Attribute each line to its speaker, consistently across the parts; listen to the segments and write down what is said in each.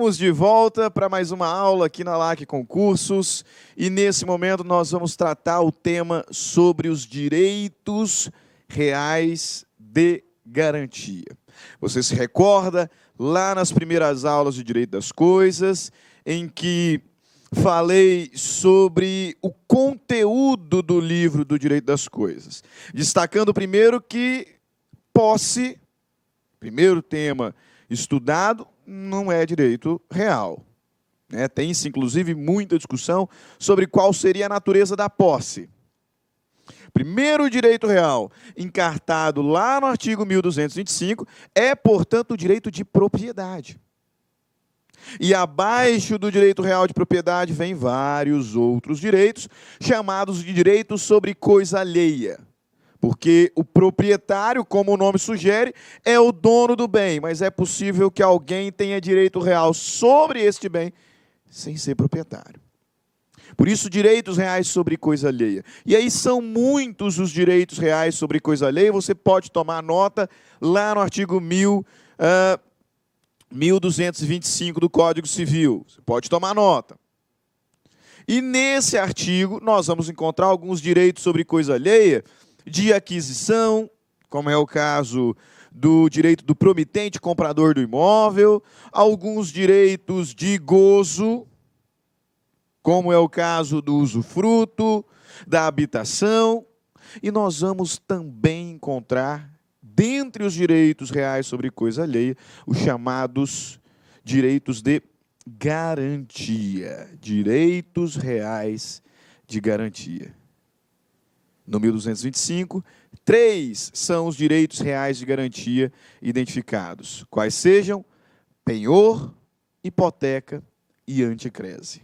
Speaker 1: Estamos de volta para mais uma aula aqui na LAC Concursos e nesse momento nós vamos tratar o tema sobre os direitos reais de garantia. Você se recorda lá nas primeiras aulas de Direito das Coisas, em que falei sobre o conteúdo do livro do Direito das Coisas, destacando primeiro que posse, primeiro tema estudado, não é direito real. Tem-se, inclusive, muita discussão sobre qual seria a natureza da posse. Primeiro direito real, encartado lá no artigo 1225, é, portanto, o direito de propriedade. E abaixo do direito real de propriedade vem vários outros direitos, chamados de direitos sobre coisa alheia. Porque o proprietário, como o nome sugere, é o dono do bem, mas é possível que alguém tenha direito real sobre este bem sem ser proprietário. Por isso, direitos reais sobre coisa alheia. E aí são muitos os direitos reais sobre coisa alheia, você pode tomar nota lá no artigo 1225 do Código Civil. Você pode tomar nota. E nesse artigo, nós vamos encontrar alguns direitos sobre coisa alheia, de aquisição, como é o caso do direito do promitente comprador do imóvel, alguns direitos de gozo, como é o caso do usufruto, da habitação, e nós vamos também encontrar, dentre os direitos reais sobre coisa alheia, os chamados direitos de garantia, direitos reais de garantia. No 1225, 3 são os direitos reais de garantia identificados, quais sejam penhor, hipoteca e anticrese.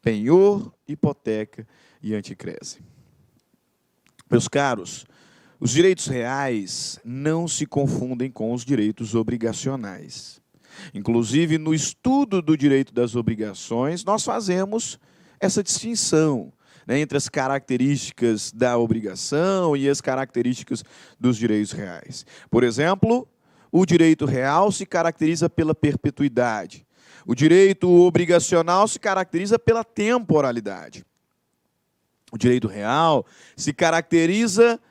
Speaker 1: Penhor, hipoteca e anticrese. Meus caros, os direitos reais não se confundem com os direitos obrigacionais. Inclusive, no estudo do direito das obrigações, nós fazemos essa distinção entre as características da obrigação e as características dos direitos reais. Por exemplo, o direito real se caracteriza pela perpetuidade. O direito obrigacional se caracteriza pela temporalidade. O direito real se caracteriza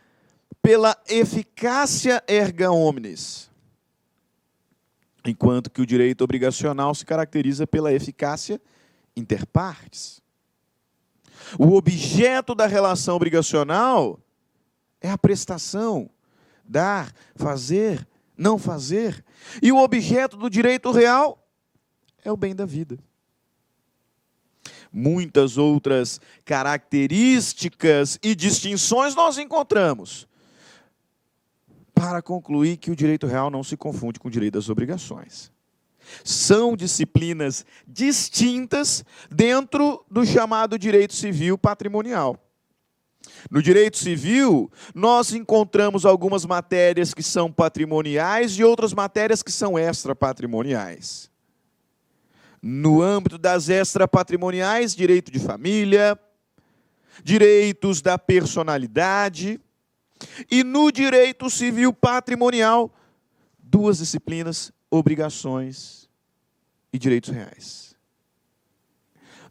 Speaker 1: pela eficácia erga omnes, enquanto que o direito obrigacional se caracteriza pela eficácia inter partes. O objeto da relação obrigacional é a prestação, dar, fazer, não fazer. E o objeto do direito real é o bem da vida. Muitas outras características e distinções nós encontramos para concluir que o direito real não se confunde com o direito das obrigações. São disciplinas distintas dentro do chamado direito civil patrimonial. No direito civil, nós encontramos algumas matérias que são patrimoniais e outras matérias que são extrapatrimoniais. No âmbito das extrapatrimoniais, direito de família, direitos da personalidade, e no direito civil patrimonial, 2 disciplinas: obrigações e direitos reais.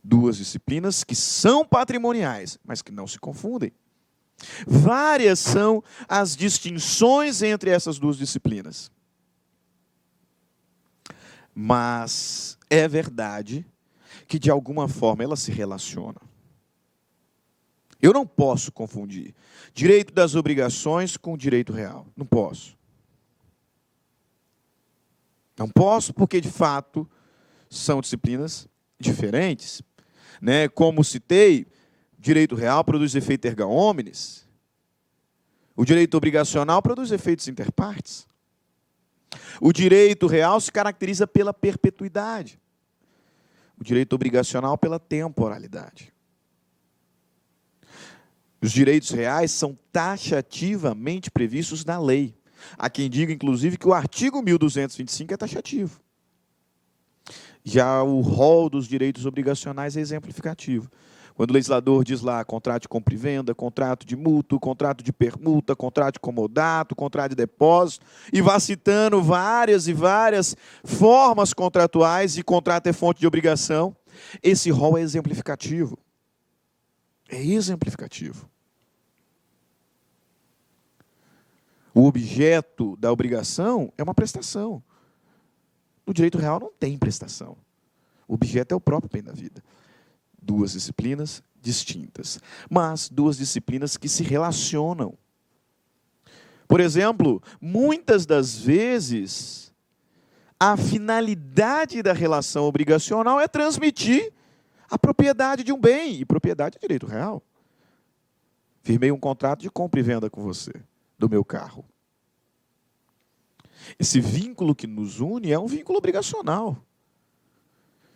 Speaker 1: 2 disciplinas que são patrimoniais, mas que não se confundem. Várias são as distinções entre essas 2 disciplinas. Mas é verdade que, de alguma forma, elas se relacionam. Eu não posso confundir direito das obrigações com direito real. Não posso. Não posso porque, de fato, são disciplinas diferentes. Como citei, direito real produz efeito erga omnes. O direito obrigacional produz efeitos inter partes. O direito real se caracteriza pela perpetuidade. O direito obrigacional pela temporalidade. Os direitos reais são taxativamente previstos na lei. Há quem diga, inclusive, que o artigo 1225 é taxativo. Já o rol dos direitos obrigacionais é exemplificativo. Quando o legislador diz lá contrato de compra e venda, contrato de mútuo, contrato de permuta, contrato de comodato, contrato de depósito, e vai citando várias e várias formas contratuais, e contrato é fonte de obrigação, esse rol é exemplificativo. É exemplificativo. O objeto da obrigação é uma prestação. No direito real não tem prestação. O objeto é o próprio bem da vida. Duas disciplinas distintas, mas duas disciplinas que se relacionam. Por exemplo, muitas das vezes, a finalidade da relação obrigacional é transmitir a propriedade de um bem, e propriedade é direito real. Firmei um contrato de compra e venda com você, do meu carro. Esse vínculo que nos une é um vínculo obrigacional.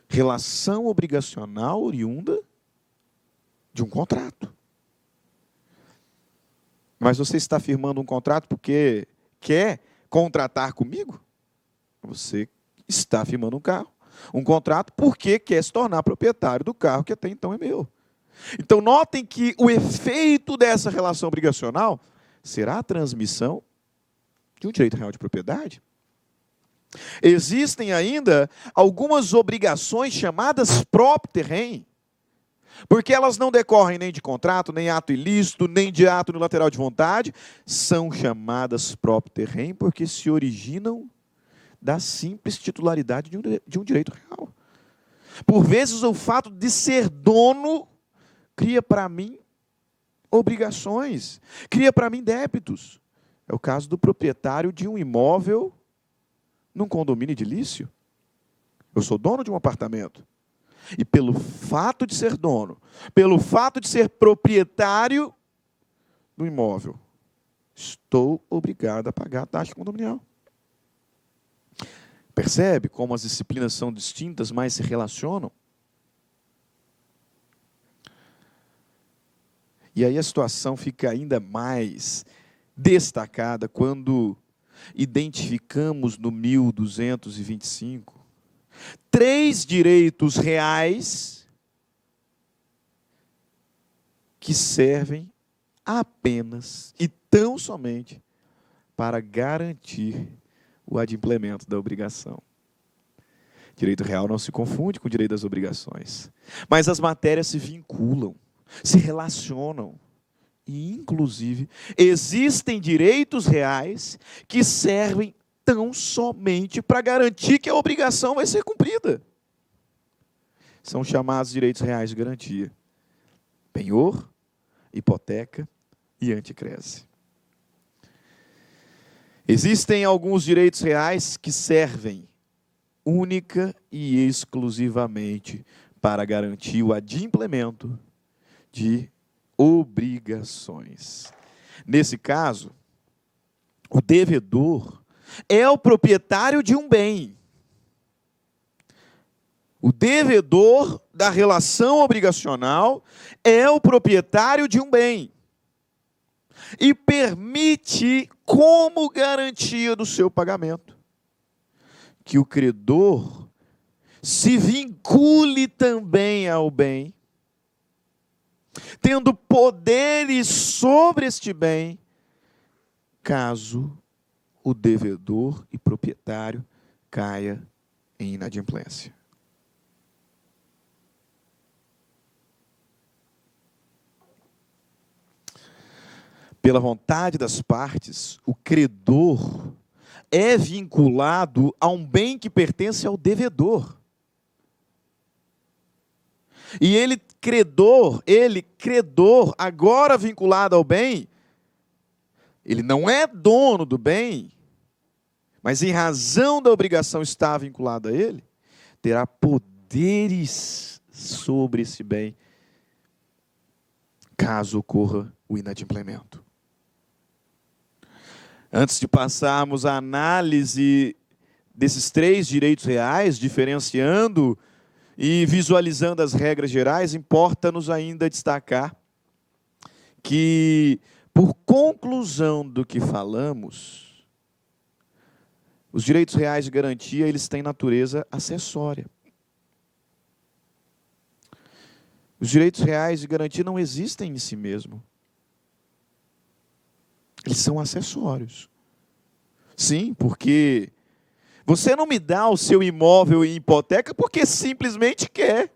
Speaker 1: Relação obrigacional oriunda de um contrato. Mas você está firmando um contrato porque quer contratar comigo? Você está firmando um contrato porque quer se tornar proprietário do carro que até então é meu. Então, notem que o efeito dessa relação obrigacional será a transmissão de um direito real de propriedade. Existem ainda algumas obrigações chamadas propter rem, porque elas não decorrem nem de contrato, nem ato ilícito, nem de ato unilateral de vontade, são chamadas propter rem porque se originam da simples titularidade de um direito real. Por vezes, o fato de ser dono cria para mim obrigações, cria para mim débitos. É o caso do proprietário de um imóvel num condomínio edilício. Eu sou dono de um apartamento. E pelo fato de ser dono, pelo fato de ser proprietário do imóvel, estou obrigado a pagar a taxa condominial. Percebe como as disciplinas são distintas, mas se relacionam? E aí a situação fica ainda mais destacada quando identificamos no 1225 três direitos reais que servem apenas e tão somente para garantir o adimplemento da obrigação. Direito real não se confunde com o direito das obrigações, mas as matérias se vinculam, se relacionam. E, inclusive, existem direitos reais que servem tão somente para garantir que a obrigação vai ser cumprida. São chamados direitos reais de garantia: penhor, hipoteca e anticrese. Existem alguns direitos reais que servem única e exclusivamente para garantir o adimplemento de obrigações. Nesse caso, o devedor é o proprietário de um bem. O devedor da relação obrigacional é o proprietário de um bem. E permite, como garantia do seu pagamento, que o credor se vincule também ao bem, tendo poderes sobre este bem, caso o devedor e proprietário caia em inadimplência. Pela vontade das partes, o credor é vinculado a um bem que pertence ao devedor. E ele, credor, agora vinculado ao bem, ele não é dono do bem, mas em razão da obrigação estar vinculado a ele, terá poderes sobre esse bem, caso ocorra o inadimplemento. Antes de passarmos à análise desses três direitos reais, diferenciando e visualizando as regras gerais, importa-nos ainda destacar que, por conclusão do que falamos, os direitos reais de garantia, eles têm natureza acessória. Os direitos reais de garantia não existem em si mesmo. Eles são acessórios. Sim, porque você não me dá o seu imóvel em hipoteca porque simplesmente quer.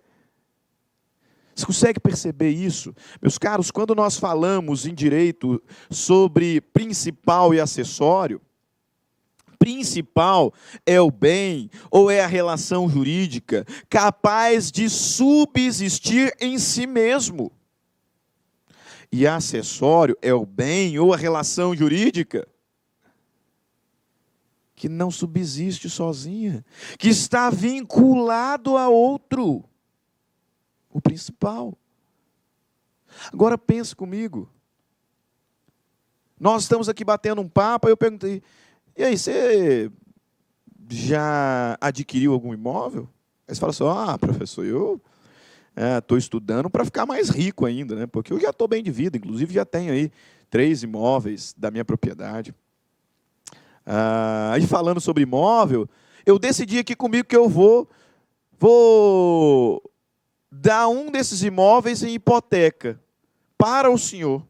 Speaker 1: Você consegue perceber isso? Meus caros, quando nós falamos em direito sobre principal e acessório, principal é o bem ou é a relação jurídica capaz de subsistir em si mesmo. E acessório é o bem ou a relação jurídica que não subsiste sozinha, que está vinculado a outro, o principal. Agora pense comigo. Nós estamos aqui batendo um papo, aí eu perguntei, e aí, você já adquiriu algum imóvel? Aí você fala assim, professor, eu estou estudando para ficar mais rico ainda, né? Porque eu já estou bem de vida, inclusive já tenho aí 3 imóveis da minha propriedade. E falando sobre imóvel, eu decidi aqui comigo que eu vou dar um desses imóveis em hipoteca para o senhor.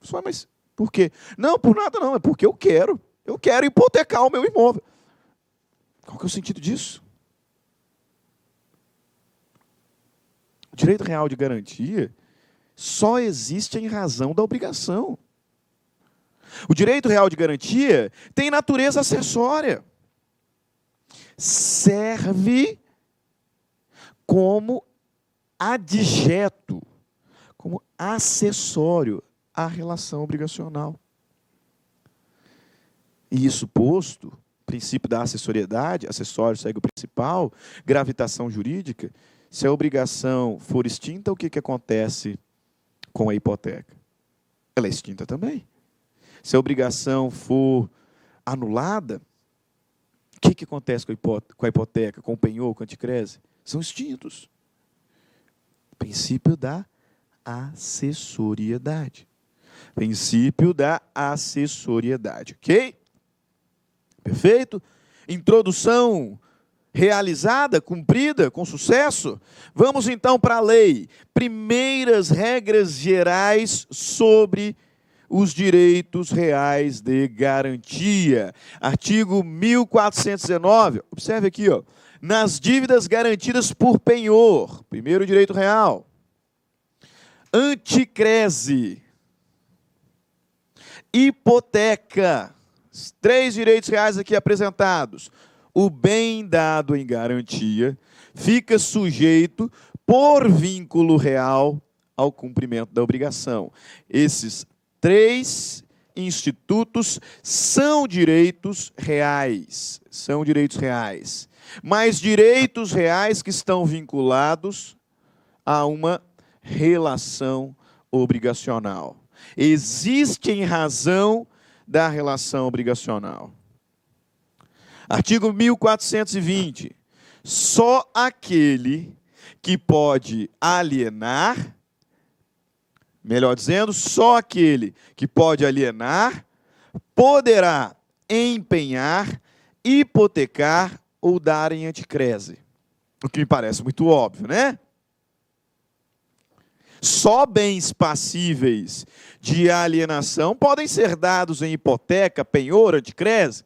Speaker 1: Eu falei, mas por quê? Não, por nada não, é porque eu quero. Eu quero hipotecar o meu imóvel. Qual que é o sentido disso? O direito real de garantia só existe em razão da obrigação. O direito real de garantia tem natureza acessória. Serve como adjeto, como acessório à relação obrigacional. E isso posto, princípio da acessoriedade, acessório segue o principal, gravitação jurídica, se a obrigação for extinta, o que acontece com a hipoteca? Ela é extinta também. Se a obrigação for anulada, o que acontece com a hipoteca, com o penhor, com o anticrese? São extintos. Princípio da acessoriedade. Princípio da acessoriedade, ok? Perfeito? Introdução realizada, cumprida, com sucesso? Vamos então para a lei. Primeiras regras gerais sobre os direitos reais de garantia. Artigo 1419. Observe aqui, ó. Nas dívidas garantidas por penhor. Primeiro direito real. Anticrese. Hipoteca. 3 direitos reais aqui apresentados. O bem dado em garantia fica sujeito por vínculo real ao cumprimento da obrigação. Esses 3 institutos são direitos reais. São direitos reais. Mas direitos reais que estão vinculados a uma relação obrigacional. Existe em razão da relação obrigacional. Artigo 1420. Só aquele que pode alienar, melhor dizendo, só aquele que pode alienar poderá empenhar, hipotecar ou dar em anticrese. O que me parece muito óbvio, né? Só bens passíveis de alienação podem ser dados em hipoteca, penhor, anticrese.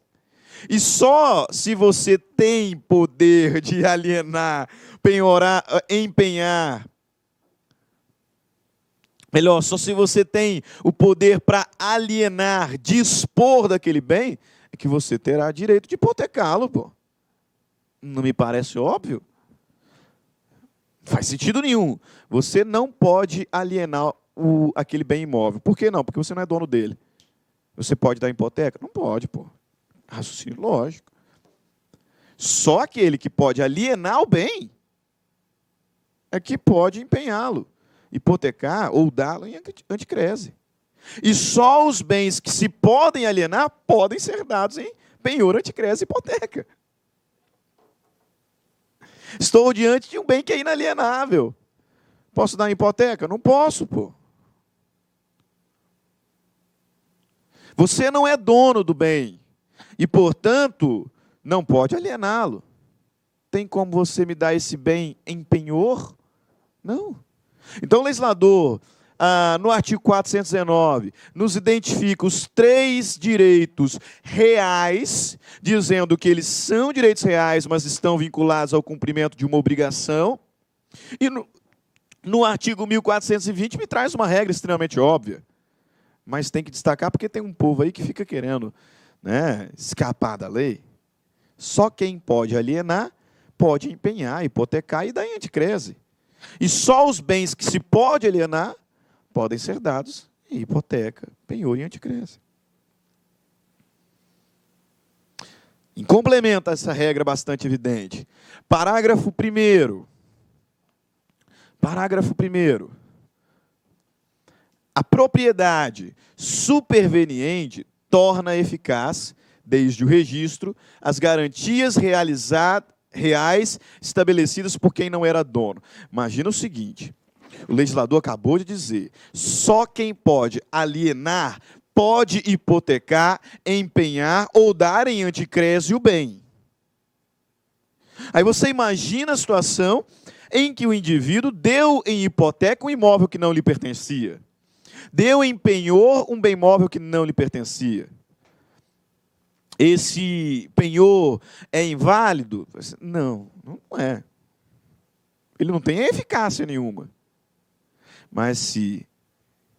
Speaker 1: E só se você tem poder de alienar, penhorar, empenhar, melhor, só se você tem o poder para alienar, dispor daquele bem, é que você terá direito de hipotecá-lo, pô. Não me parece óbvio? Não faz sentido nenhum. Você não pode alienar aquele bem imóvel. Por que não? Porque você não é dono dele. Você pode dar hipoteca? Não pode, pô. Raciocínio lógico. Só aquele que pode alienar o bem é que pode empenhá-lo, hipotecar ou dá-lo em anticrese. E só os bens que se podem alienar podem ser dados em penhor, anticrese e hipoteca. Estou diante de um bem que é inalienável. Posso dar em hipoteca? Não posso, pô. Você não é dono do bem. E, portanto, não pode aliená-lo. Tem como você me dar esse bem em penhor? Não. Então, o legislador, no artigo 419, nos identifica os 3 direitos reais, dizendo que eles são direitos reais, mas estão vinculados ao cumprimento de uma obrigação. E no artigo 1420 me traz uma regra extremamente óbvia, mas tem que destacar porque tem um povo aí que fica querendo, né, escapar da lei. Só quem pode alienar, pode empenhar, hipotecar e dar em anticrese. E só os bens que se pode alienar podem ser dados em hipoteca, penhor e anticrese. Em complemento a essa regra bastante evidente, parágrafo 1º. Parágrafo 1º. A propriedade superveniente torna eficaz, desde o registro, as garantias reais estabelecidas por quem não era dono. Imagina o seguinte, o legislador acabou de dizer, só quem pode alienar, pode hipotecar, empenhar ou dar em anticrese o bem. Aí você imagina a situação em que o indivíduo deu em hipoteca um imóvel que não lhe pertencia. Deu em penhor um bem móvel que não lhe pertencia. Esse penhor é inválido? Não, não é. Ele não tem eficácia nenhuma. Mas se,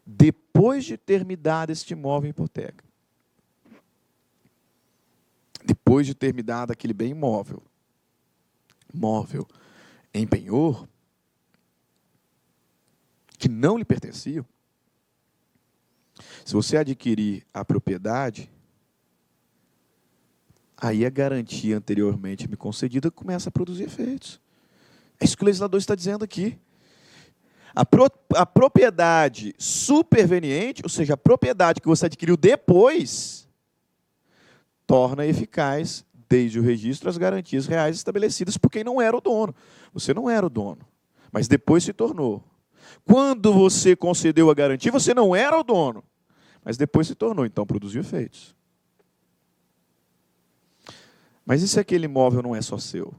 Speaker 1: depois de ter me dado este imóvel em hipoteca, depois de ter me dado aquele bem móvel em penhor, que não lhe pertencia, se você adquirir a propriedade, aí a garantia anteriormente me concedida começa a produzir efeitos. É isso que o legislador está dizendo aqui. A propriedade superveniente, ou seja, a propriedade que você adquiriu depois, torna eficaz, desde o registro, as garantias reais estabelecidas por quem não era o dono. Você não era o dono, mas depois se tornou. Quando você concedeu a garantia, você não era o dono, mas depois se tornou, então produziu efeitos. Mas e se aquele imóvel não é só seu?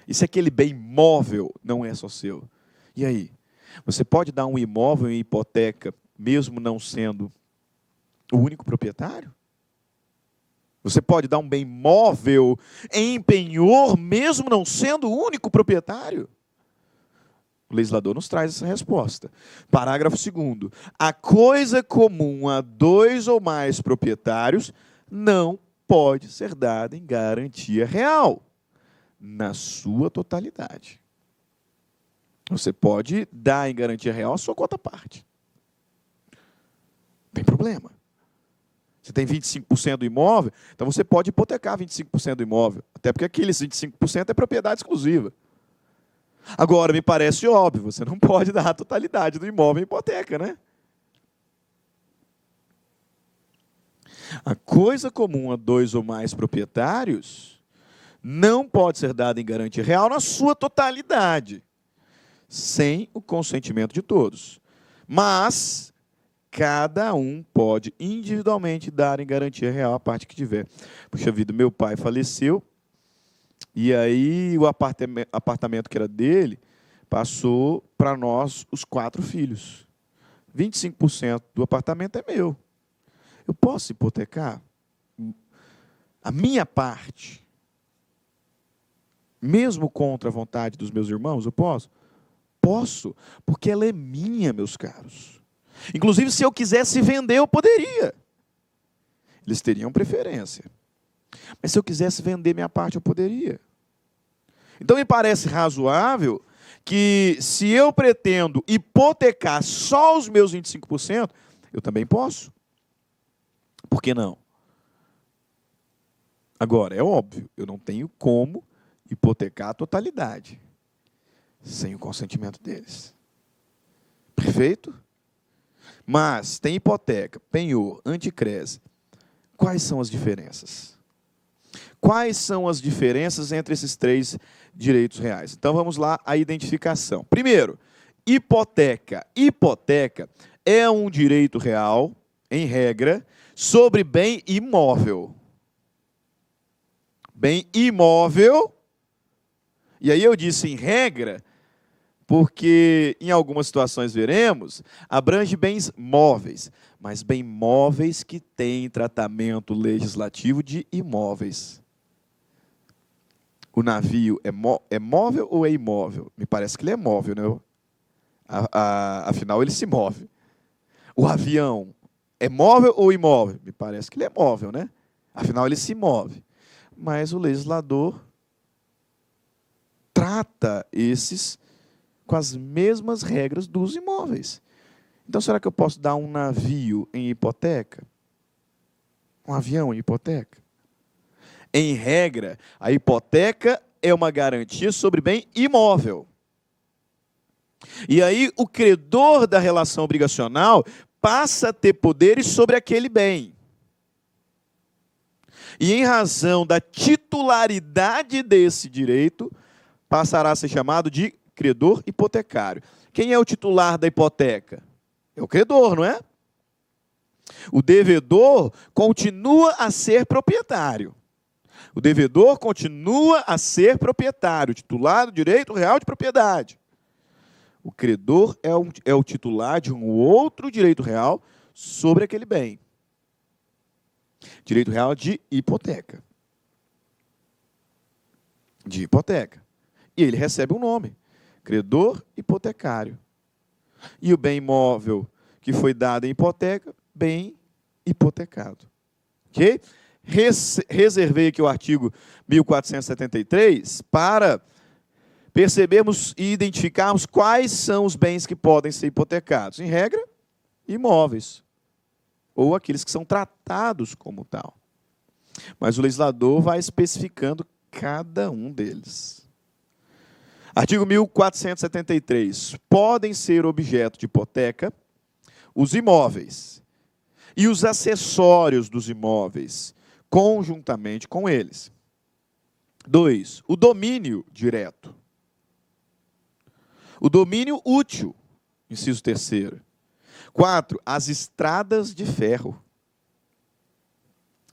Speaker 1: E se aquele bem móvel não é só seu? E aí? Você pode dar um imóvel em hipoteca, mesmo não sendo o único proprietário? Você pode dar um bem móvel em penhor, mesmo não sendo o único proprietário? O legislador nos traz essa resposta. Parágrafo 2º. A coisa comum a 2 ou mais proprietários não pode ser dada em garantia real, na sua totalidade. Você pode dar em garantia real a sua quota parte. Não tem problema. Você tem 25% do imóvel, então você pode hipotecar 25% do imóvel, até porque aqueles 25% é propriedade exclusiva. Agora, me parece óbvio, você não pode dar a totalidade do imóvel em hipoteca, né? A coisa comum a 2 ou mais proprietários não pode ser dada em garantia real na sua totalidade, sem o consentimento de todos. Mas cada um pode individualmente dar em garantia real a parte que tiver. Puxa vida, meu pai faleceu, e aí o apartamento que era dele passou para nós, os 4 filhos. 25% do apartamento é meu. Eu posso hipotecar a minha parte, mesmo contra a vontade dos meus irmãos? Eu posso? Posso, porque ela é minha, meus caros. Inclusive, se eu quisesse vender, eu poderia. Eles teriam preferência. Mas se eu quisesse vender minha parte, eu poderia. Então, me parece razoável que, se eu pretendo hipotecar só os meus 25%, eu também posso. Por que não? Agora, é óbvio, eu não tenho como hipotecar a totalidade sem o consentimento deles. Perfeito? Mas tem hipoteca, penhor, anticrese. Quais são as diferenças? Quais são as diferenças entre esses 3 direitos reais? Então vamos lá à identificação. Primeiro, hipoteca. Hipoteca é um direito real, em regra, sobre bem imóvel. Bem imóvel, e aí eu disse em regra, porque em algumas situações veremos, abrange bens móveis, mas bem móveis que têm tratamento legislativo de imóveis. O navio é móvel ou é imóvel? Me parece que ele é móvel, né? Afinal, ele se move. O avião é móvel ou imóvel? Me parece que ele é móvel, né? Afinal, ele se move. Mas o legislador trata esses com as mesmas regras dos imóveis. Então, será que eu posso dar um navio em hipoteca? Um avião em hipoteca? Em regra, a hipoteca é uma garantia sobre bem imóvel. E aí, o credor da relação obrigacional passa a ter poderes sobre aquele bem. E em razão da titularidade desse direito, passará a ser chamado de credor hipotecário. Quem é o titular da hipoteca? É o credor, não é? O devedor continua a ser proprietário. O devedor continua a ser proprietário, titular do direito real de propriedade. O credor é o titular de um outro direito real sobre aquele bem. Direito real de hipoteca. De hipoteca. E ele recebe um nome. Credor hipotecário. E o bem imóvel que foi dado em hipoteca, bem hipotecado. Ok? Reservei aqui o artigo 1473 para percebermos e identificarmos quais são os bens que podem ser hipotecados. Em regra, imóveis. Ou aqueles que são tratados como tal. Mas o legislador vai especificando cada um deles. Artigo 1473. Podem ser objeto de hipoteca os imóveis e os acessórios dos imóveis, conjuntamente com eles. 2. O domínio direto. O domínio útil, inciso 3º. 4. As estradas de ferro.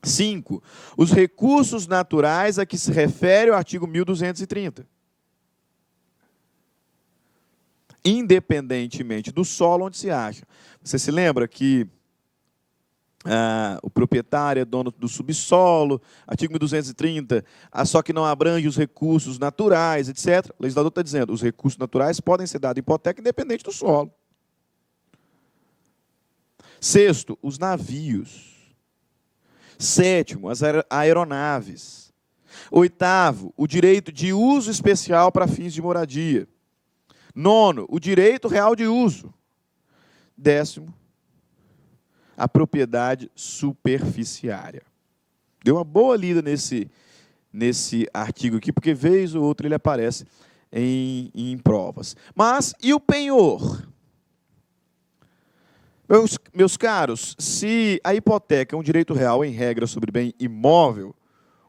Speaker 1: 5. Os recursos naturais a que se refere o artigo 1230. Independentemente do solo onde se acha. Você se lembra que o proprietário é dono do subsolo, artigo 1230, só que não abrange os recursos naturais, etc. O legislador está dizendo, os recursos naturais podem ser dados em hipoteca independente do solo. 6º, os navios. 7º, as aeronaves. 8º, o direito de uso especial para fins de moradia. 9º, o direito real de uso. 10º, a propriedade superficiária. Deu uma boa lida nesse artigo aqui, porque vez ou outra ele aparece em provas. Mas, e o penhor? Meus caros, se a hipoteca é um direito real em regra sobre bem imóvel,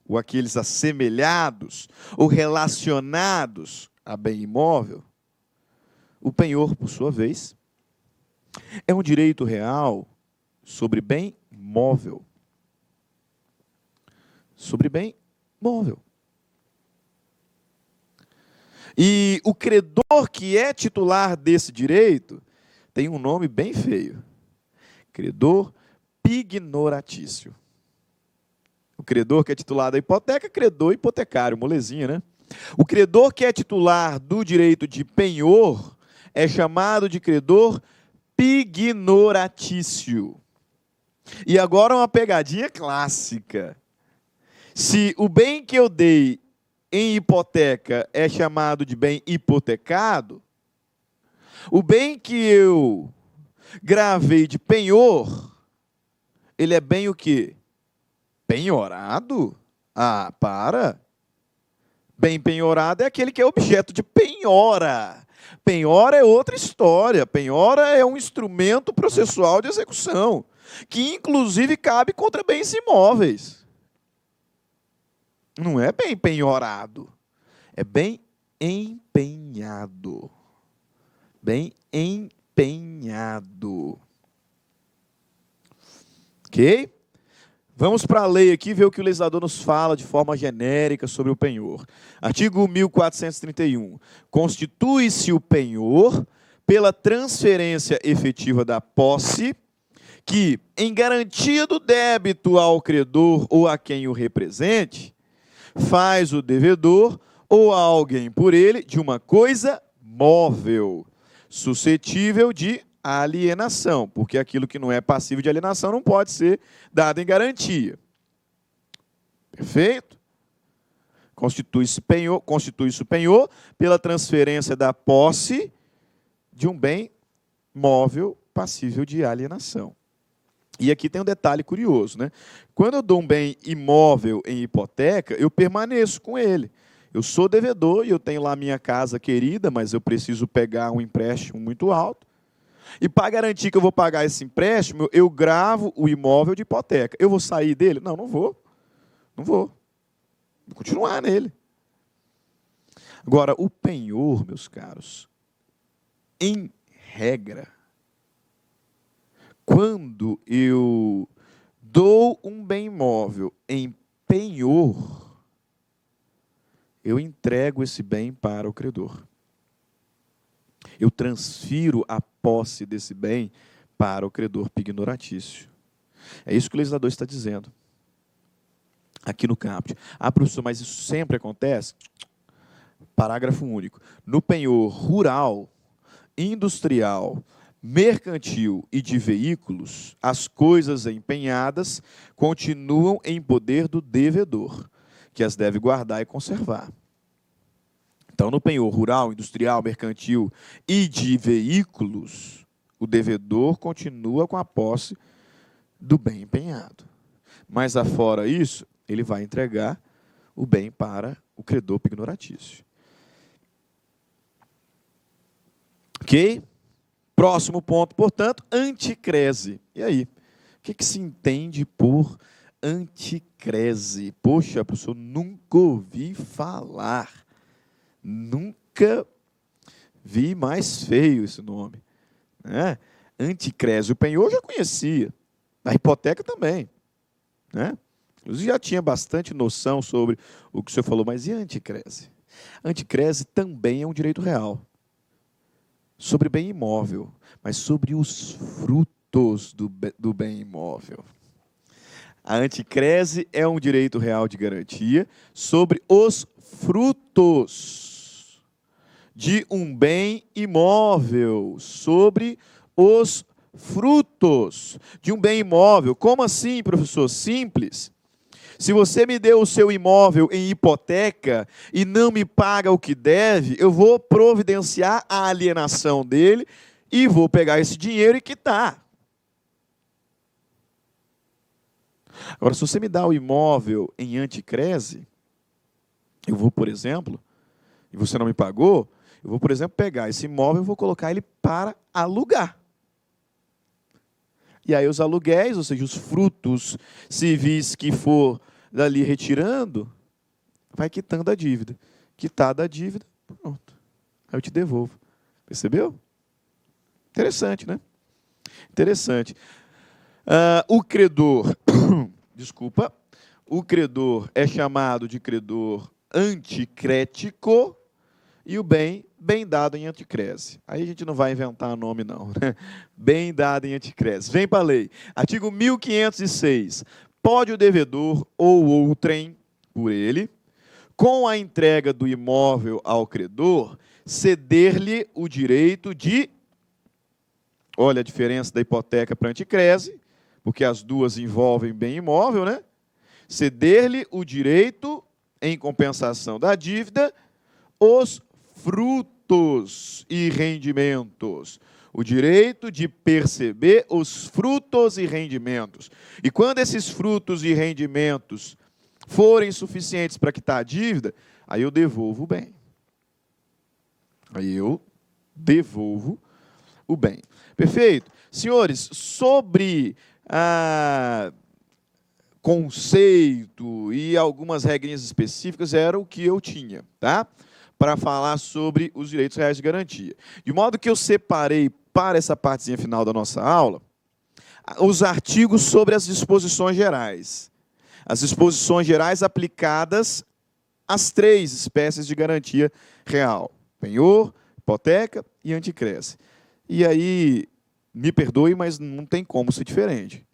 Speaker 1: ou aqueles assemelhados, ou relacionados a bem imóvel, o penhor, por sua vez, é um direito real sobre bem móvel. Sobre bem móvel. E o credor que é titular desse direito tem um nome bem feio. Credor pignoratício. O credor que é titular da hipoteca, credor hipotecário, molezinha, né? O credor que é titular do direito de penhor é chamado de credor pignoratício. E agora uma pegadinha clássica. Se o bem que eu dei em hipoteca é chamado de bem hipotecado, o bem que eu gravei de penhor, ele é bem o quê? Penhorado? Ah, para. Bem penhorado é aquele que é objeto de penhora. Penhora é outra história. Penhora é um instrumento processual de execução, que inclusive cabe contra bens imóveis. Não é bem penhorado, é bem empenhado. Bem empenhado. Ok? Vamos para a lei aqui ver o que o legislador nos fala de forma genérica sobre o penhor. Artigo 1431. Constitui-se o penhor pela transferência efetiva da posse que, em garantia do débito ao credor ou a quem o represente, faz o devedor ou a alguém por ele de uma coisa móvel, suscetível de alienação, porque aquilo que não é passível de alienação não pode ser dado em garantia. Perfeito? Constitui-se o penhor pela transferência da posse de um bem móvel passível de alienação. E aqui tem um detalhe curioso, né? Quando eu dou um bem imóvel em hipoteca, eu permaneço com ele. Eu sou devedor e eu tenho lá minha casa querida, mas eu preciso pegar um empréstimo muito alto. E para garantir que eu vou pagar esse empréstimo, eu gravo o imóvel de hipoteca. Eu vou sair dele? Não, não vou. Não vou. Vou continuar nele. Agora, o penhor, meus caros, em regra, quando eu dou um bem imóvel em penhor, eu entrego esse bem para o credor. Eu transfiro a posse desse bem para o credor pignoratício. É isso que o legislador está dizendo aqui no caput. Ah, professor, mas isso sempre acontece? Parágrafo único. No penhor rural, industrial, mercantil e de veículos, as coisas empenhadas continuam em poder do devedor, que as deve guardar e conservar. Então, no penhor rural, industrial, mercantil e de veículos, o devedor continua com a posse do bem empenhado. Mas, afora isso, ele vai entregar o bem para o credor pignoratício. Ok? Próximo ponto, portanto, anticrese. E aí? O que se entende por anticrese? Poxa, professor, nunca ouvi falar. Nunca vi mais feio esse nome. Né? Anticrese. O penhor eu já conhecia. A hipoteca também. Né? Eu já tinha bastante noção sobre o que o senhor falou, mas e a anticrese? A anticrese também é um direito real. Sobre bem imóvel, mas sobre os frutos do bem imóvel. A anticrese é um direito real de garantia sobre os frutos de um bem imóvel, sobre os frutos de um bem imóvel. Como assim, professor? Simples. Se você me deu o seu imóvel em hipoteca e não me paga o que deve, eu vou providenciar a alienação dele e vou pegar esse dinheiro e quitar. Agora, se você me dá o imóvel em anticrese, eu vou, por exemplo, e você não me pagou, eu vou, por exemplo, pegar esse imóvel e vou colocar ele para alugar. E aí os aluguéis, ou seja, os frutos civis que for dali retirando, vai quitando a dívida. Quitada a dívida, pronto. Aí eu te devolvo. Percebeu? Interessante, né? Interessante. O credor, desculpa, o credor é chamado de credor anticrético e o bem dado em anticrese. Aí a gente não vai inventar nome, não. Né? Bem dado em anticrese. Vem para a lei. Artigo 1506. Pode o devedor ou outrem, por ele, com a entrega do imóvel ao credor, ceder-lhe o direito de... Olha a diferença da hipoteca para a anticrese, porque as duas envolvem bem imóvel, né? Ceder-lhe o direito, em compensação da dívida, os frutos e rendimentos. O direito de perceber os frutos e rendimentos. E quando esses frutos e rendimentos forem suficientes para quitar a dívida, aí eu devolvo o bem. Aí eu devolvo o bem. Perfeito? Senhores, sobre conceito e algumas regrinhas específicas era o que eu tinha, tá? Para falar sobre os direitos reais de garantia. De modo que eu separei para essa partezinha final da nossa aula os artigos sobre as disposições gerais. As disposições gerais aplicadas às 3 espécies de garantia real: penhor, hipoteca e anticresse. E aí, me perdoe, mas não tem como ser diferente.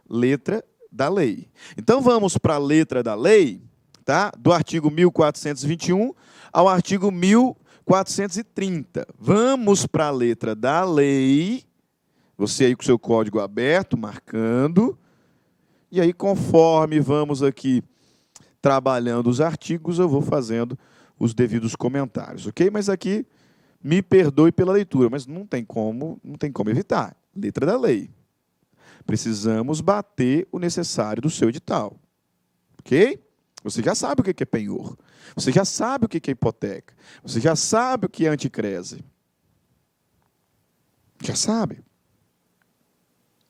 Speaker 1: Letra da lei. Então vamos para a letra da lei, tá? Do artigo 1421 ao artigo 1430. Vamos para a letra da lei. Você aí com o seu código aberto, marcando. E aí, conforme vamos aqui trabalhando os artigos, eu vou fazendo os devidos comentários, ok? Mas aqui, me perdoe pela leitura, mas não tem como evitar. Letra da lei. Precisamos bater o necessário do seu edital, ok? Você já sabe o que é penhor. Você já sabe o que é hipoteca. Você já sabe o que é anticrese. Já sabe.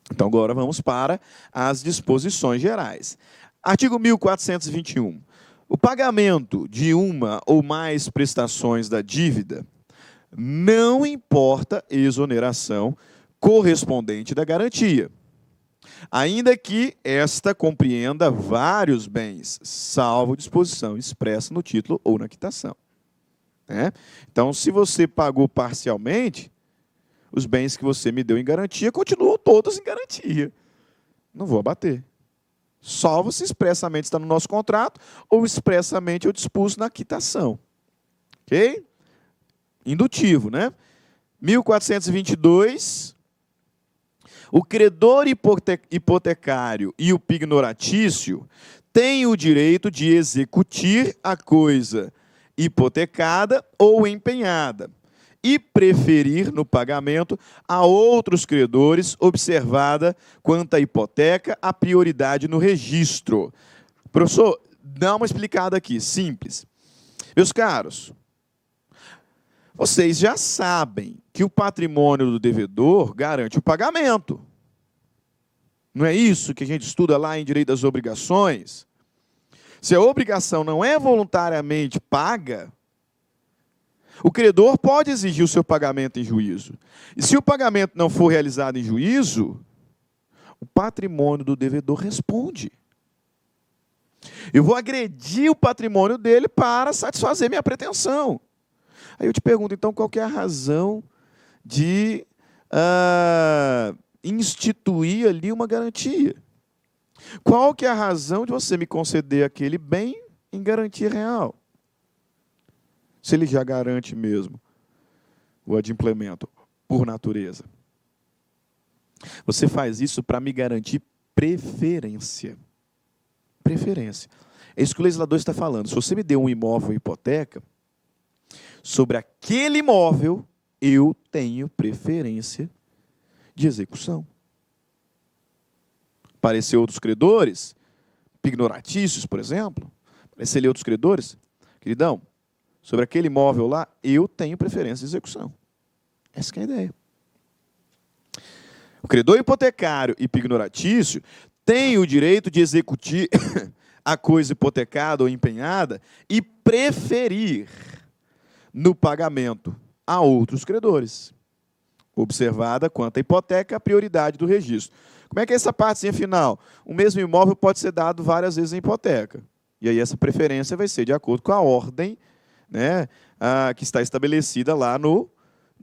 Speaker 1: Então, agora vamos para as disposições gerais. Artigo 1421. O pagamento de uma ou mais prestações da dívida não importa exoneração correspondente da garantia, ainda que esta compreenda vários bens, salvo disposição expressa no título ou na quitação. Então, se você pagou parcialmente, os bens que você me deu em garantia continuam todos em garantia. Não vou abater. Salvo se expressamente está no nosso contrato ou expressamente eu dispus na quitação. Ok? Indutivo, né? 1422. O credor hipotecário e o pignoratício têm o direito de executir a coisa hipotecada ou empenhada e preferir no pagamento a outros credores, observada quanto à hipoteca a prioridade no registro. Professor, dá uma explicada aqui, simples. Meus caros, vocês já sabem que o patrimônio do devedor garante o pagamento. Não é isso que a gente estuda lá em Direito das Obrigações? Se a obrigação não é voluntariamente paga, o credor pode exigir o seu pagamento em juízo. E se o pagamento não for realizado em juízo, o patrimônio do devedor responde. Eu vou agredir o patrimônio dele para satisfazer minha pretensão. Aí eu te pergunto, então, qual que é a razão de instituir ali uma garantia? Qual que é a razão de você me conceder aquele bem em garantia real? Se ele já garante mesmo o adimplemento por natureza. Você faz isso para me garantir preferência. Preferência. É isso que o legislador está falando. Se você me deu um imóvel em hipoteca, sobre aquele imóvel eu tenho preferência de execução. Aparecer outros credores, pignoratícios, por exemplo, aparecer ali outros credores, queridão, sobre aquele imóvel lá, eu tenho preferência de execução. Essa que é a ideia. O credor hipotecário e pignoratício tem o direito de executar a coisa hipotecada ou empenhada e preferir no pagamento a outros credores, observada quanto à hipoteca a prioridade do registro. Como é que é essa partezinha final? O mesmo imóvel pode ser dado várias vezes em hipoteca. E aí essa preferência vai ser de acordo com a ordem, né, que está estabelecida lá no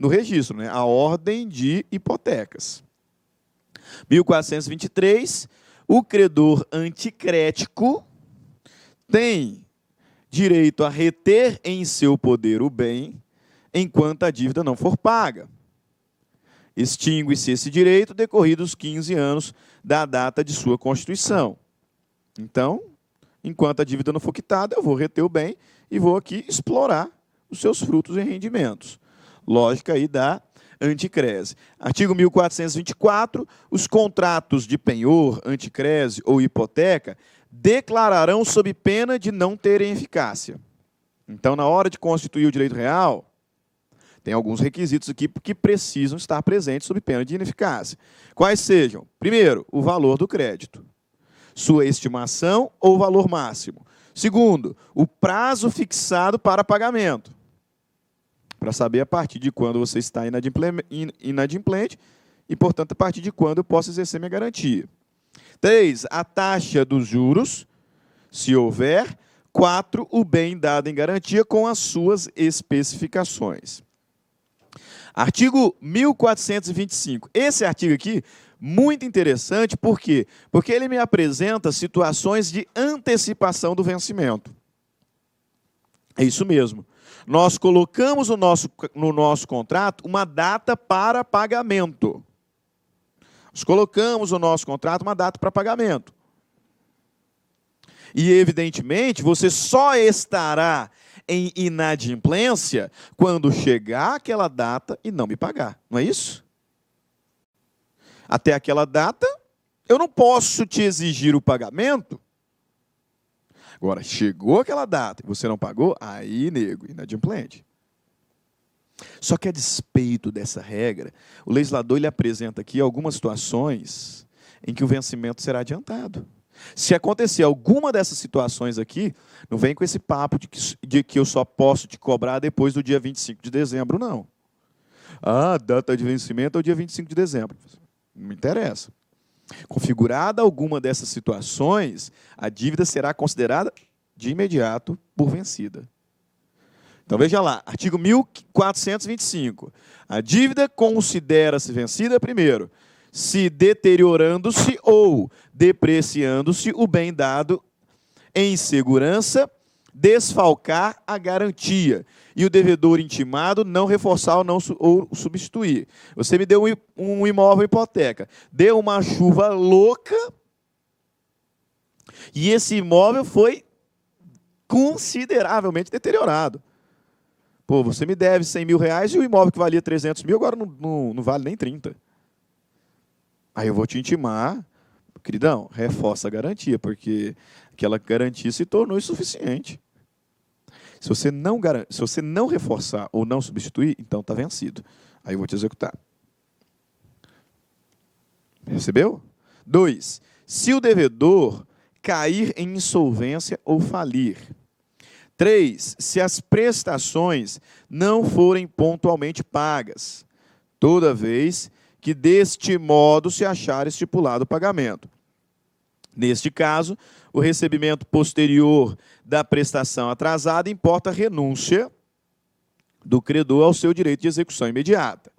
Speaker 1: registro, né, a ordem de hipotecas. 1423, o credor anticrético tem direito a reter em seu poder o bem enquanto a dívida não for paga. Extingue-se esse direito decorridos 15 anos da data de sua constituição. Então, enquanto a dívida não for quitada, eu vou reter o bem e vou aqui explorar os seus frutos e rendimentos. Lógica aí da anticrese. Artigo 1424, os contratos de penhor, anticrese ou hipoteca declararão sob pena de não terem eficácia. Então, na hora de constituir o direito real, tem alguns requisitos aqui que precisam estar presentes sob pena de ineficácia. Quais sejam? Primeiro, o valor do crédito, sua estimação ou valor máximo. Segundo, o prazo fixado para pagamento, para saber a partir de quando você está inadimplente e, portanto, a partir de quando eu posso exercer minha garantia. 3, a taxa dos juros, se houver. 4, o bem dado em garantia com as suas especificações. Artigo 1425. Esse artigo aqui, muito interessante, por quê? Porque ele me apresenta situações de antecipação do vencimento. É isso mesmo. Nós colocamos no nosso contrato uma data para pagamento. Nós colocamos no nosso contrato uma data para pagamento. E, evidentemente, você só estará em inadimplência quando chegar aquela data e não me pagar. Não é isso? Até aquela data, eu não posso te exigir o pagamento. Agora, chegou aquela data e você não pagou, aí, nego, inadimplente. Só que, a despeito dessa regra, o legislador ele apresenta aqui algumas situações em que o vencimento será adiantado. Se acontecer alguma dessas situações aqui, não vem com esse papo de que eu só posso te cobrar depois do dia 25 de dezembro, não. Ah, a data de vencimento é o dia 25 de dezembro. Não me interessa. Configurada alguma dessas situações, a dívida será considerada de imediato por vencida. Então, veja lá, artigo 1425. A dívida considera-se vencida, primeiro, se deteriorando-se ou depreciando-se o bem dado em segurança, desfalcar a garantia e o devedor intimado não reforçar ou substituir. Você me deu um imóvel hipoteca, deu uma chuva louca e esse imóvel foi consideravelmente deteriorado. Pô, você me deve 100 mil reais e o imóvel que valia 300 mil agora não vale nem 30. Aí eu vou te intimar, queridão, reforça a garantia, porque aquela garantia se tornou insuficiente. Se você não reforçar ou não substituir, então está vencido. Aí eu vou te executar. Recebeu? 2. Se o devedor cair em insolvência ou falir. 3. Se as prestações não forem pontualmente pagas, toda vez que deste modo se achar estipulado o pagamento. Neste caso, o recebimento posterior da prestação atrasada importa a renúncia do credor ao seu direito de execução imediata.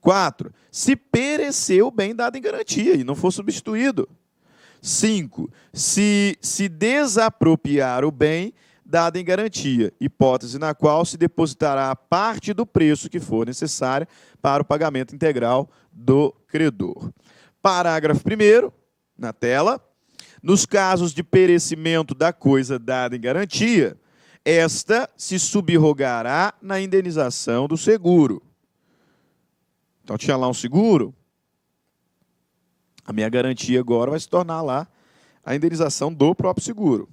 Speaker 1: 4. Se pereceu o bem dado em garantia e não for substituído. 5. Se desapropriar o bem dado em garantia, hipótese na qual se depositará a parte do preço que for necessária para o pagamento integral do credor. Parágrafo 1º, na tela. Nos casos de perecimento da coisa dada em garantia, esta se subrogará na indenização do seguro. Então, tinha lá um seguro, a minha garantia agora vai se tornar lá a indenização do próprio seguro.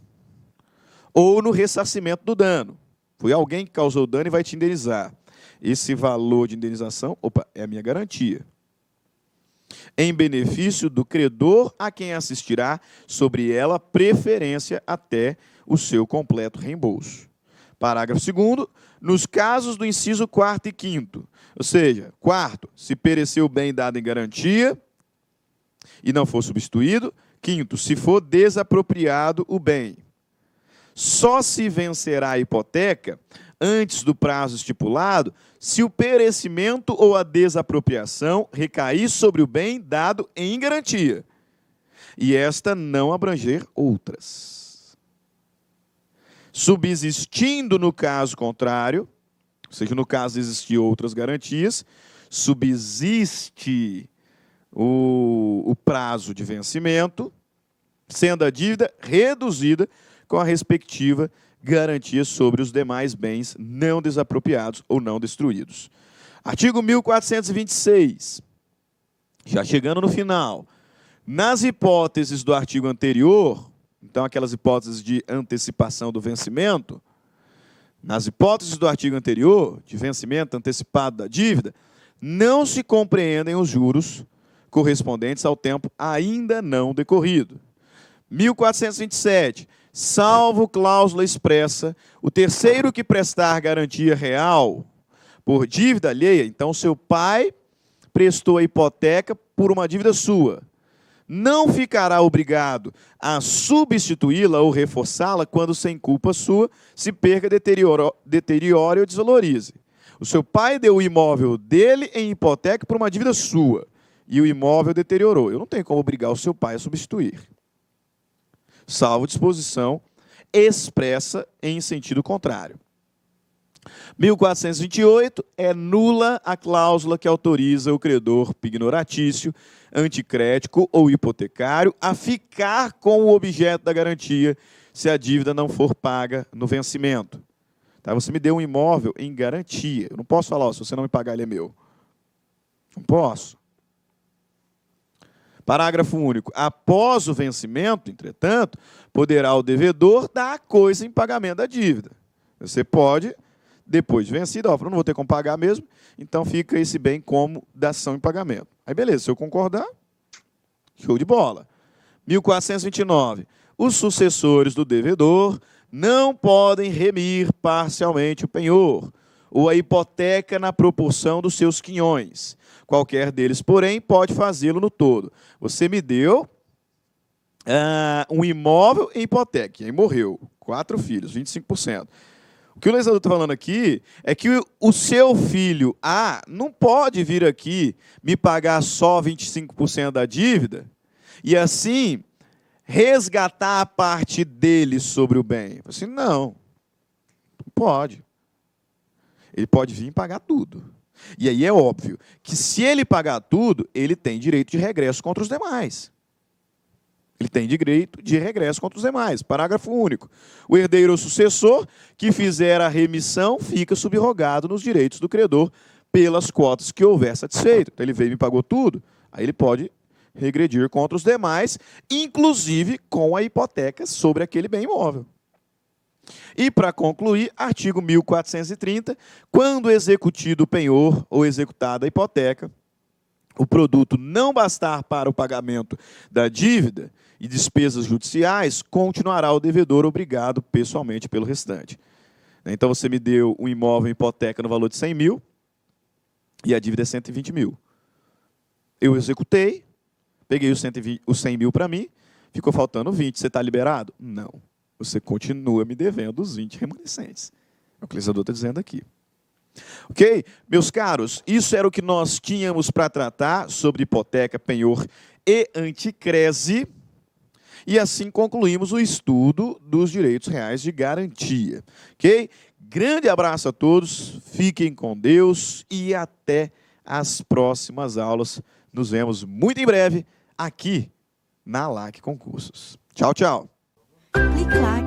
Speaker 1: Ou no ressarcimento do dano. Foi alguém que causou o dano e vai te indenizar. Esse valor de indenização, é a minha garantia. Em benefício do credor a quem assistirá sobre ela preferência até o seu completo reembolso. Parágrafo 2º, nos casos do inciso 4º e 5º, ou seja, 4º, se pereceu o bem dado em garantia e não for substituído. 5º, se for desapropriado o bem. Só se vencerá a hipoteca antes do prazo estipulado se o perecimento ou a desapropriação recair sobre o bem dado em garantia e esta não abranger outras. Subsistindo no caso contrário, ou seja, no caso de existir outras garantias, subsiste o prazo de vencimento, sendo a dívida reduzida com a respectiva garantia sobre os demais bens não desapropriados ou não destruídos. Artigo 1426. Já chegando no final. Nas hipóteses do artigo anterior, então aquelas hipóteses de antecipação do vencimento, nas hipóteses do artigo anterior, de vencimento antecipado da dívida, não se compreendem os juros correspondentes ao tempo ainda não decorrido. 1427. Salvo cláusula expressa, o terceiro que prestar garantia real por dívida alheia, então seu pai prestou a hipoteca por uma dívida sua. Não ficará obrigado a substituí-la ou reforçá-la quando, sem culpa sua, se perca, deteriore ou desvalorize. O seu pai deu o imóvel dele em hipoteca por uma dívida sua, e o imóvel deteriorou. Eu não tenho como obrigar o seu pai a substituir, salvo disposição expressa em sentido contrário. 1428 é nula a cláusula que autoriza o credor pignoratício, anticrético ou hipotecário a ficar com o objeto da garantia se a dívida não for paga no vencimento. Tá? Você me deu um imóvel em garantia. Eu não posso falar, ó, se você não me pagar, ele é meu. Não posso. Parágrafo único. Após o vencimento, entretanto, poderá o devedor dar a coisa em pagamento da dívida. Você pode, depois de vencido, ó, não vou ter como pagar mesmo, então fica esse bem como dação em pagamento. Aí beleza, se eu concordar, show de bola. 1429. Os sucessores do devedor não podem remir parcialmente o penhor ou a hipoteca na proporção dos seus quinhões. Qualquer deles, porém, pode fazê-lo no todo. Você me deu um imóvel em hipoteca, e aí morreu. 4 filhos, 25%. O que o legislador está falando aqui é que o seu filho A não pode vir aqui me pagar só 25% da dívida e, assim, resgatar a parte dele sobre o bem. Assim, não pode. Ele pode vir e pagar tudo. E aí é óbvio que, se ele pagar tudo, ele tem direito de regresso contra os demais. Ele tem direito de regresso contra os demais. Parágrafo único. O herdeiro ou sucessor que fizer a remissão fica subrogado nos direitos do credor pelas cotas que houver satisfeito. Então, ele veio e me pagou tudo, aí ele pode regredir contra os demais, inclusive com a hipoteca sobre aquele bem imóvel. E, para concluir, artigo 1430, quando executido o penhor ou executada a hipoteca, o produto não bastar para o pagamento da dívida e despesas judiciais, continuará o devedor obrigado pessoalmente pelo restante. Então, você me deu um imóvel em hipoteca no valor de 100 mil e a dívida é 120 mil. Eu executei, peguei os 100 mil para mim, ficou faltando 20. Você está liberado? Não. Você continua me devendo os 20 remanescentes. É o que o legislador está dizendo aqui. Ok? Meus caros, isso era o que nós tínhamos para tratar sobre hipoteca, penhor e anticrese. E assim concluímos o estudo dos direitos reais de garantia. Ok? Grande abraço a todos, fiquem com Deus e até as próximas aulas. Nos vemos muito em breve aqui na LAC Concursos. Tchau, tchau.
Speaker 2: Clique lá.